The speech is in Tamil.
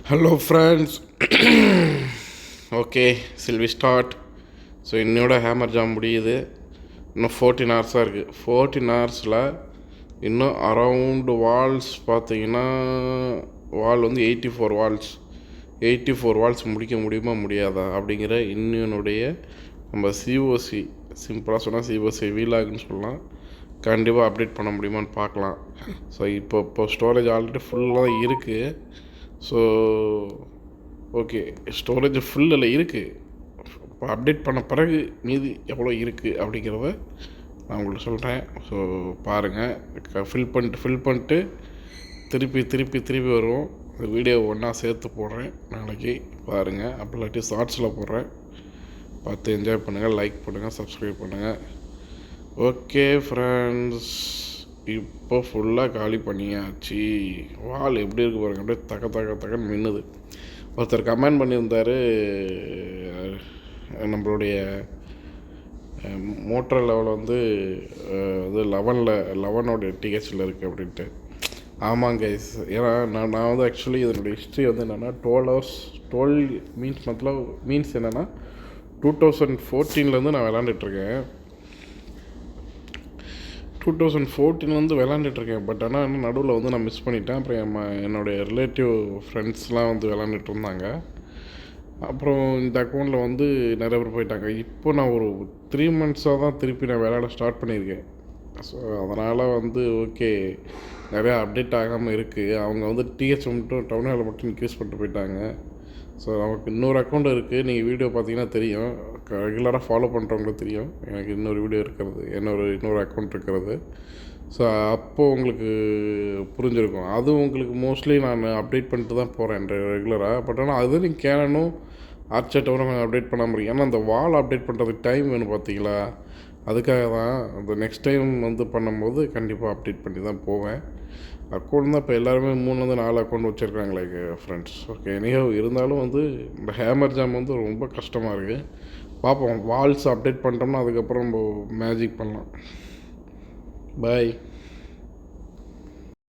Hello friends. Okay, silvi start. So என்னோட ஹேமர் ஜாம் முடியுது. இன்னும் 14 ஹவர்ஸாக இருக்குது. 14 ஹவர்ஸில் இன்னும் அரவுண்டு வால்ஸ் பார்த்தீங்கன்னா, வால் வந்து 84 வால்ஸ் முடிக்க முடியுமா முடியாதா அப்படிங்கிற இன்னுடைய நம்ம சிஓசி, சிம்பிளாக சொன்னால் சிஓசி வீலாகுன்னு சொல்லலாம். கண்டிப்பாக அப்டேட் பண்ண முடியுமான்னு பார்க்கலாம். ஸோ இப்போ ஸ்டோரேஜ் ஆல்ரெடி ஃபுல்லாக இருக்குது. ஸோ ஓகே, ஸ்டோரேஜ் ஃபுல்லில் இருக்குது. இப்போ அப்டேட் பண்ண பிறகு மீதி எவ்வளோ இருக்குது அப்படிங்கிறத நான் உங்களுக்கு சொல்கிறேன். ஸோ பாருங்கள், ஃபில் பண்ணிட்டு திருப்பி வருவோம். இந்த வீடியோ ஒன்றா சேர்த்து போடுறேன் நாளைக்கு. பாருங்கள், அப்படி இல்லாட்டி ஷார்ட்ஸில் போடுறேன். பார்த்து என்ஜாய் பண்ணுங்கள், லைக் பண்ணுங்கள், சப்ஸ்கிரைப் பண்ணுங்கள். ஓகே ஃப்ரெண்ட்ஸ், இப்போ ஃபுல்லாக காலி பண்ணியாச்சு. வால் எப்படி இருக்கு பாருங்க, அப்படியே தக்கன்னு மின்னுது. ஒருத்தர் கமெண்ட் பண்ணியிருந்தார், நம்மளுடைய மோட்டர் லெவல் வந்து இது 11 டிஹெச்சில் இருக்குது அப்படின்ட்டு. ஆமாங்க கைஸ், ஏன்னா நான் வந்து ஆக்சுவலி இதனுடைய ஹிஸ்ட்ரி வந்து என்னென்னா 12 மீன்ஸ் என்னென்னா 2014 நான் விளாண்டுட்ருக்கேன். 2014 விளாண்டுட்ருக்கேன். பட் ஆனால் இன்னும் நடுவில் வந்து நான் மிஸ் பண்ணிட்டேன். அப்புறம் என்னுடைய ரிலேட்டிவ் ஃப்ரெண்ட்ஸ்லாம் வந்து விளாண்டுட்டு இருந்தாங்க. அப்புறம் இந்த அக்கௌண்ட்டில் வந்து நிறைய பேர் போயிட்டாங்க. இப்போ நான் ஒரு 3 மந்த்ஸாக தான் திருப்பி நான் விளையாட ஸ்டார்ட் பண்ணியிருக்கேன். ஸோ அதனால் வந்து ஓகே, நிறையா அப்டேட் ஆகாமல் இருக்குது. அவங்க வந்து டிஹெச் மட்டும் டவுன் ஹாலில் மட்டும் இன்க்ரீஸ் பண்ணிட்டு போயிட்டாங்க. ஸோ நமக்கு இன்னொரு அக்கௌண்ட் இருக்குது. நீங்கள் வீடியோ பார்த்தீங்கன்னா தெரியும், ரெகுலராக ஃபாலோ பண்ணுறவங்களுக்கு தெரியும். எனக்கு இன்னொரு வீடியோ இருக்கிறது, இன்னொரு அக்கௌண்ட் இருக்கிறது. ஸோ அப்போது உங்களுக்கு புரிஞ்சிருக்கும். அதுவும் உங்களுக்கு மோஸ்ட்லி நான் அப்டேட் பண்ணிட்டு தான் போகிறேன் ரெகுலராக. பட் ஆனால் அது நீங்கள் கேனனும் ஆர்ச்சர்ட்டவரும் அப்டேட் பண்ணாமல் இருக்கேன். ஏன்னா அந்த வால் அப்டேட் பண்ணுறதுக்கு டைம் வேணும் பார்த்தீங்களா, அதுக்காக தான். அந்த நெக்ஸ்ட் டைம் வந்து பண்ணும்போது கண்டிப்பாக அப்டேட் பண்ணி தான் போவேன். அக்கௌண்ட் தான் இப்போ எல்லாருமே 3-4 அக்கௌண்ட் வச்சுருக்காங்களே ஃப்ரெண்ட்ஸ். ஓகே, இருந்தாலும் வந்து இந்த ஹேமர் ஜாம் வந்து ரொம்ப கஷ்டமாக இருக்குது. பார்ப்போம், வால்ஸ் அப்டேட் பண்ணிட்டோம்னா அதுக்கப்புறம் நம்ம மேஜிக் பண்ணலாம். பாய்.